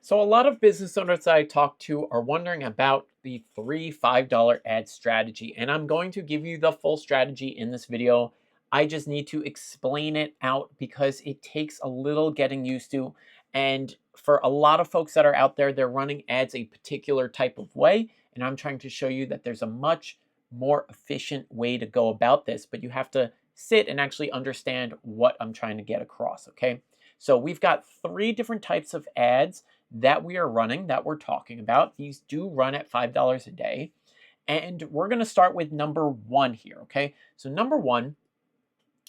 So, a lot of business owners that I talk to are wondering about the free $5 ad strategy, and I'm going to give you the full strategy in this video. I just need to explain it out because it takes a little getting used to. And for a lot of folks that are out there, they're running ads a particular type of way, and I'm trying to show you that there's a much more efficient way to go about this, but you have to sit and actually understand what I'm trying to get across, okay? So, we've got three different types of ads that we are running, that we're talking about. These do run at $5 a day. And we're going to start with number one here, okay? So, number one,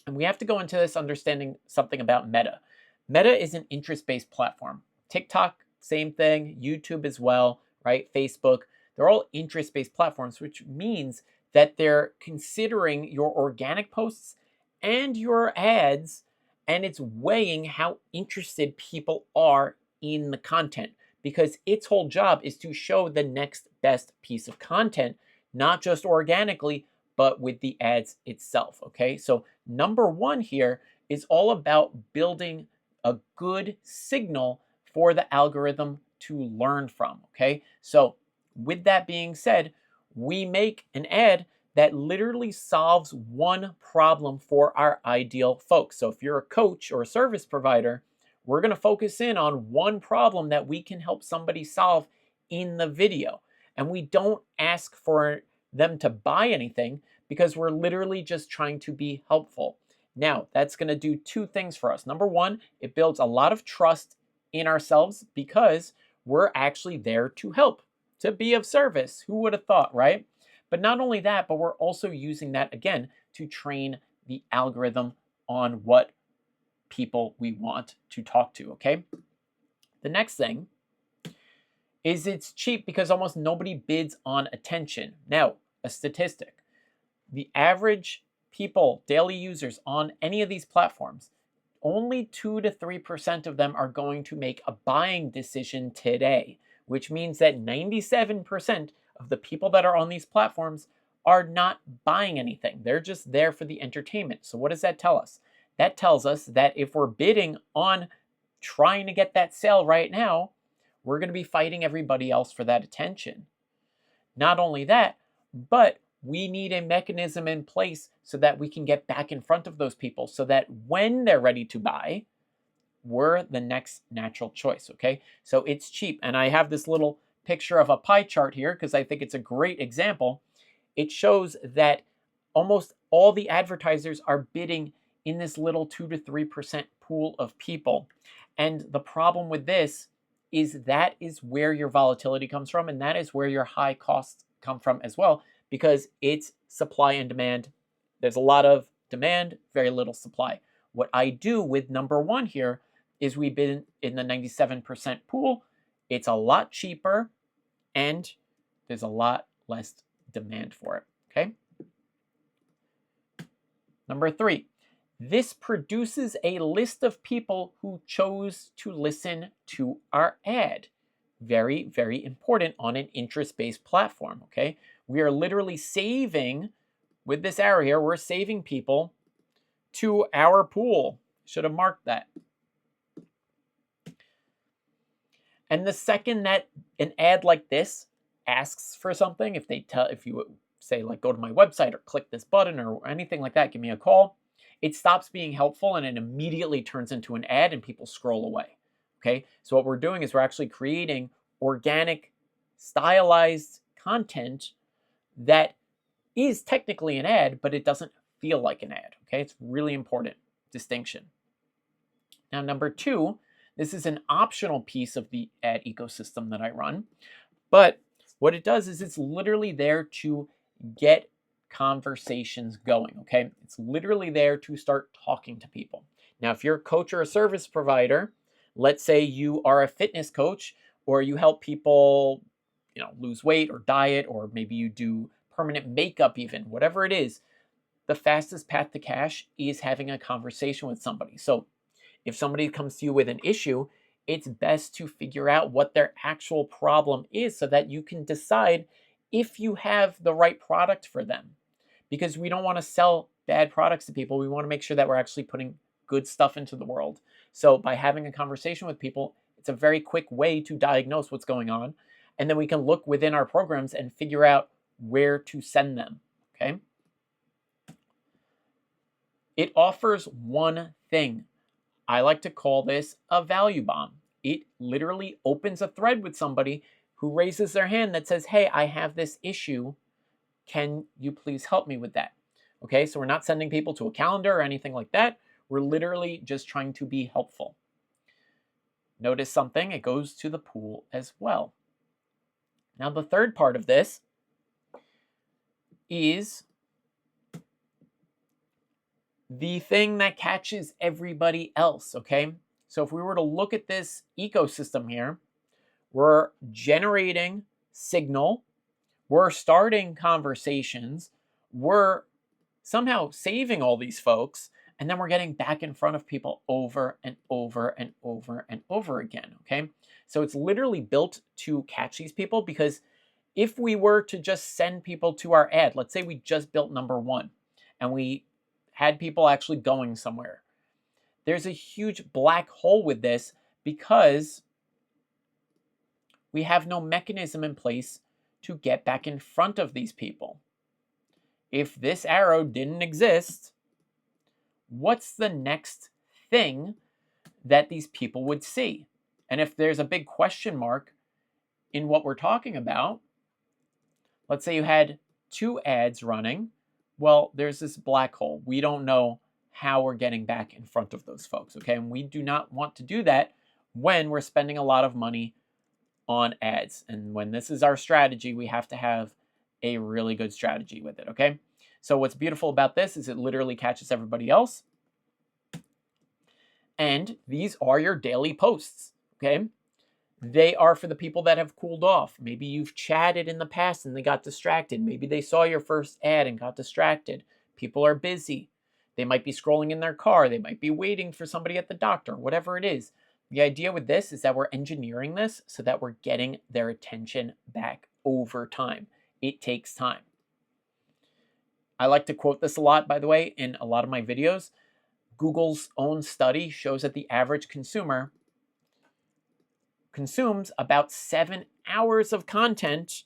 and we have to go into this understanding something about Meta. Meta is an interest based platform. TikTok, same thing. YouTube as well, right? Facebook, they're all interest based platforms, which means that they're considering your organic posts and your ads, and it's weighing how interested people are in the content because its whole job is to show the next best piece of content, not just organically, but with the ads itself. Okay, so number one here is all about building a good signal for the algorithm to learn from. Okay, so with that being said, we make an ad that literally solves one problem for our ideal folks. So if you're a coach or a service provider, we're going to focus in on one problem that we can help somebody solve in the video. And we don't ask for them to buy anything because we're literally just trying to be helpful. Now, that's going to do two things for us. Number one, it builds a lot of trust in ourselves because we're actually there to help, to be of service. Who would have thought, right? But not only that, but we're also using that again to train the algorithm on what people we want to talk to, okay? The next thing is it's cheap because almost nobody bids on attention. Now, a statistic. The average people, daily users on any of these platforms, only 2 to 3% of them are going to make a buying decision today, which means that 97% of the people that are on these platforms are not buying anything. They're just there for the entertainment. So, what does that tell us? That tells us that if we're bidding on trying to get that sale right now, we're going to be fighting everybody else for that attention. Not only that, but we need a mechanism in place so that we can get back in front of those people so that when they're ready to buy, we're the next natural choice, okay? So it's cheap. And I have this little picture of a pie chart here because I think it's a great example. It shows that almost all the advertisers are bidding in this little 2 to 3% pool of people. And the problem with this is that is where your volatility comes from, and that is where your high costs come from as well, because it's supply and demand. There's a lot of demand, very little supply. What I do with number one here is we bid in the 97% pool. It's a lot cheaper and there's a lot less demand for it. Okay. Number three, this produces a list of people who chose to listen to our ad. Very, very important on an interest-based platform, okay? We are literally saving, with this arrow here, we're saving people to our pool. Should have marked that. And the second that an ad like this asks for something, if you say like go to my website or click this button or anything like that, give me a call, it stops being helpful and it immediately turns into an ad and people scroll away. Okay, so what we're doing is we're actually creating organic, stylized content that is technically an ad, but it doesn't feel like an ad. Okay, it's really important distinction. Now, number two, this is an optional piece of the ad ecosystem that I run, but what it does is it's literally there to get conversations going, okay? It's literally there to start talking to people. Now, if you're a coach or a service provider, let's say you are a fitness coach or you help people, lose weight or diet, or maybe you do permanent makeup even, whatever it is, the fastest path to cash is having a conversation with somebody. So if somebody comes to you with an issue, it's best to figure out what their actual problem is so that you can decide if you have the right product for them. Because we don't want to sell bad products to people. We want to make sure that we're actually putting good stuff into the world. So by having a conversation with people, it's It's a very quick way to diagnose what's going on. And then we can look within our programs and figure out where to send them, okay? It offers one thing. I like to call this a value bomb. It literally opens a thread with somebody who raises their hand that says, hey, I have this issue. Can you please help me with that? Okay, so we're not sending people to a calendar or anything like that. We're literally just trying to be helpful. Notice something, it goes to the pool as well. Now, the third part of this is the thing that catches everybody else, okay? So if we were to look at this ecosystem here, we're generating signal, we're starting conversations, we're somehow saving all these folks, and then we're getting back in front of people over and over and over and over again, okay? So it's literally built to catch these people, because if we were to just send people to our ad, let's say we just built number one and we had people actually going somewhere, there's a huge black hole with this because we have no mechanism in place to get back in front of these people. If this arrow didn't exist, what's the next thing that these people would see? And if there's a big question mark in what we're talking about, let's say you had 2 ads running, well, there's this black hole. We don't know how we're getting back in front of those folks, okay? And we do not want to do that when we're spending a lot of money on ads. And when this is our strategy, we have to have a really good strategy with it, okay? So what's beautiful about this is it literally catches everybody else. And these are your daily posts, okay? They are for the people that have cooled off. Maybe you've chatted in the past and they got distracted. Maybe they saw your first ad and got distracted. People are busy. They might be scrolling in their car. They might be waiting for somebody at the doctor, whatever it is. The idea with this is that we're engineering this so that we're getting their attention back over time. It takes time. I like to quote this a lot, by the way, in a lot of my videos. Google's own study shows that the average consumer consumes about 7 hours of content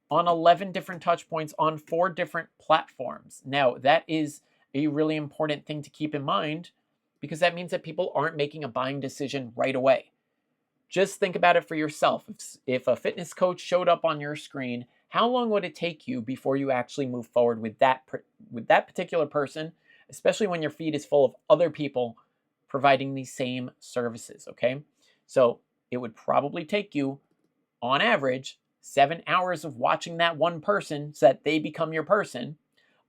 on 11 different touch points on 4 different platforms. Now, that is a really important thing to keep in mind, because that means that people aren't making a buying decision right away. Just think about it for yourself. If a fitness coach showed up on your screen, how long would it take you before you actually move forward with that particular person, especially when your feed is full of other people providing these same services, okay? So it would probably take you, on average, 7 hours of watching that one person so that they become your person,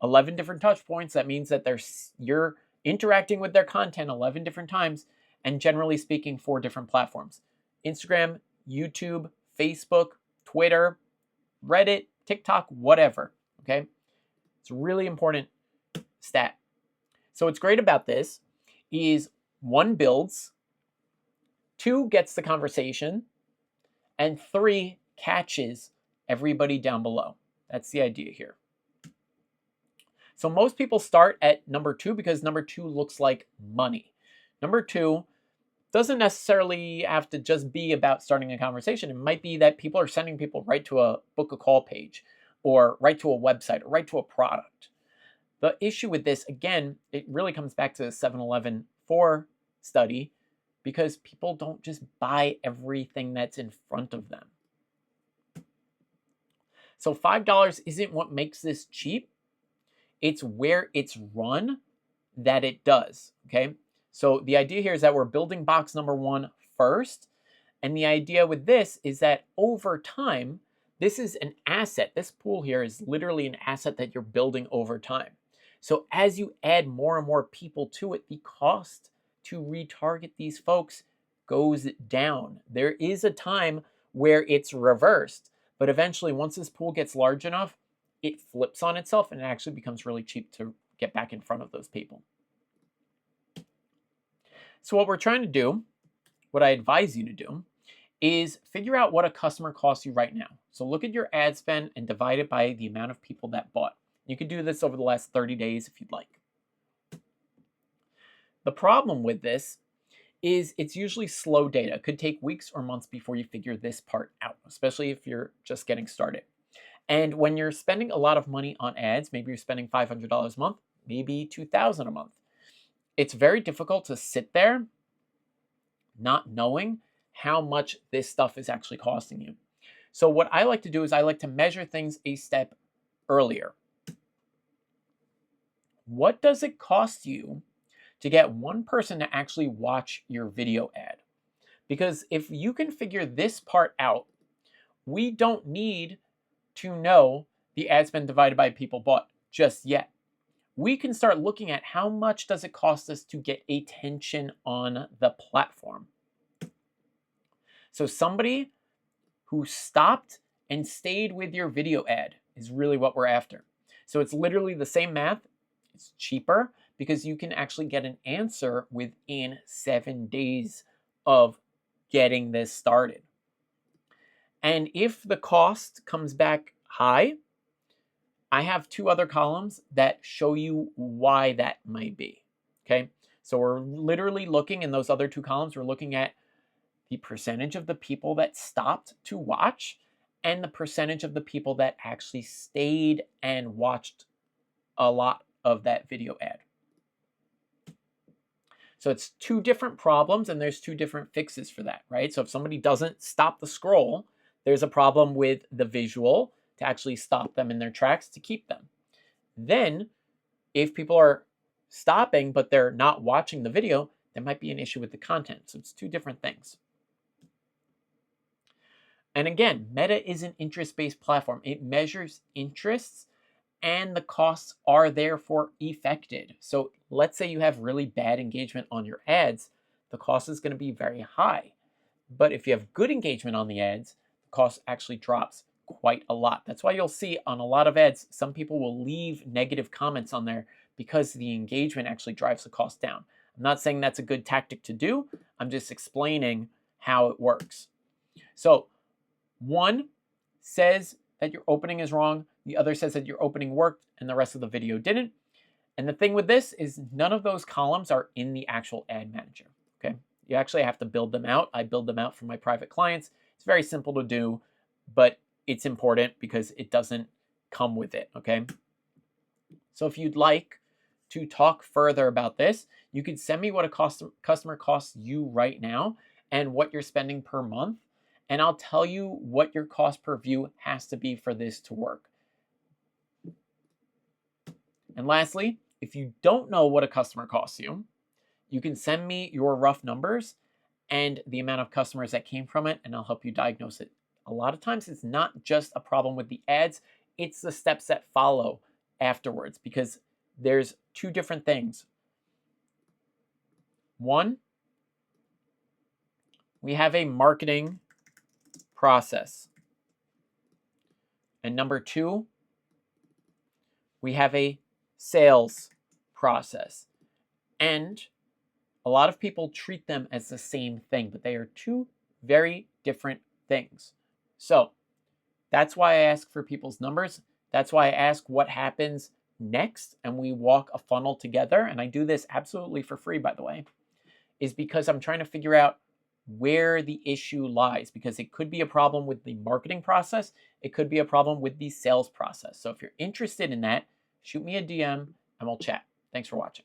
11 different touch points. That means that you're interacting with their content 11 different times, and generally speaking, 4 different platforms: Instagram, YouTube, Facebook, Twitter, Reddit, TikTok, whatever, okay? It's a really important stat. So what's great about this is 1 builds, 2 gets the conversation, and 3 catches everybody down below. That's the idea here. So most people start at number 2 because number 2 looks like money. Number 2 doesn't necessarily have to just be about starting a conversation. It might be that people are sending people right to a book a call page, or right to a website, or right to a product. The issue with this, again, it really comes back to the 7-Eleven 4 study, because people don't just buy everything that's in front of them. So $5 isn't what makes this cheap. It's where it's run that it does, okay? So the idea here is that we're building box number 1 first. And the idea with this is that over time, this is an asset. This pool here is literally an asset that you're building over time. So as you add more and more people to it, the cost to retarget these folks goes down. There is a time where it's reversed, but eventually, once this pool gets large enough, it flips on itself and it actually becomes really cheap to get back in front of those people. So what we're trying to do, what I advise you to do, is figure out what a customer costs you right now. So look at your ad spend and divide it by the amount of people that bought. You could do this over the last 30 days if you'd like. The problem with this is it's usually slow data. It could take weeks or months before you figure this part out, especially if you're just getting started. And when you're spending a lot of money on ads, maybe you're spending $500 a month, maybe $2,000 a month. It's very difficult to sit there not knowing how much this stuff is actually costing you. So what I like to do is I like to measure things a step earlier. What does it cost you to get one person to actually watch your video ad? Because if you can figure this part out, we don't need to know the ad spend divided by people bought just yet. We can start looking at how much does it cost us to get attention on the platform. So somebody who stopped and stayed with your video ad is really what we're after. So it's literally the same math. It's cheaper because you can actually get an answer within 7 days of getting this started. And if the cost comes back high, I have 2 other columns that show you why that might be. Okay, so we're literally looking in those other 2 columns, we're looking at the percentage of the people that stopped to watch and the percentage of the people that actually stayed and watched a lot of that video ad. So it's 2 different problems and there's 2 different fixes for that, right? So if somebody doesn't stop the scroll, there's a problem with the visual to actually stop them in their tracks to keep them. Then if people are stopping but they're not watching the video, there might be an issue with the content. So it's 2 different things. And again, Meta is an interest-based platform. It measures interests and the costs are therefore affected. So let's say you have really bad engagement on your ads, the cost is going to be very high. But if you have good engagement on the ads, the cost actually drops quite a lot. That's why you'll see on a lot of ads, some people will leave negative comments on there because the engagement actually drives the cost down. I'm not saying that's a good tactic to do. I'm just explaining how it works. So one says that your opening is wrong, the other says that your opening worked and the rest of the video didn't. And the thing with this is none of those columns are in the actual ad manager, okay? You actually have to build them out. I build them out for my private clients. It's very simple to do, but it's important because it doesn't come with it, okay? So if you'd like to talk further about this, you could send me what a customer costs you right now and what you're spending per month. And I'll tell you what your cost per view has to be for this to work. And lastly, if you don't know what a customer costs you, you can send me your rough numbers and the amount of customers that came from it, and I'll help you diagnose it. A lot of times it's not just a problem with the ads, it's the steps that follow afterwards because there's 2 different things. One, we have a marketing process. And number 2, we have a sales process. And a lot of people treat them as the same thing, but they are 2 very different things. So that's why I ask for people's numbers. That's why I ask what happens next, and we walk a funnel together. And I do this absolutely for free, by the way, is because I'm trying to figure out where the issue lies, because it could be a problem with the marketing process. It could be a problem with the sales process. So if you're interested in that, shoot me a DM and we'll chat. Thanks for watching.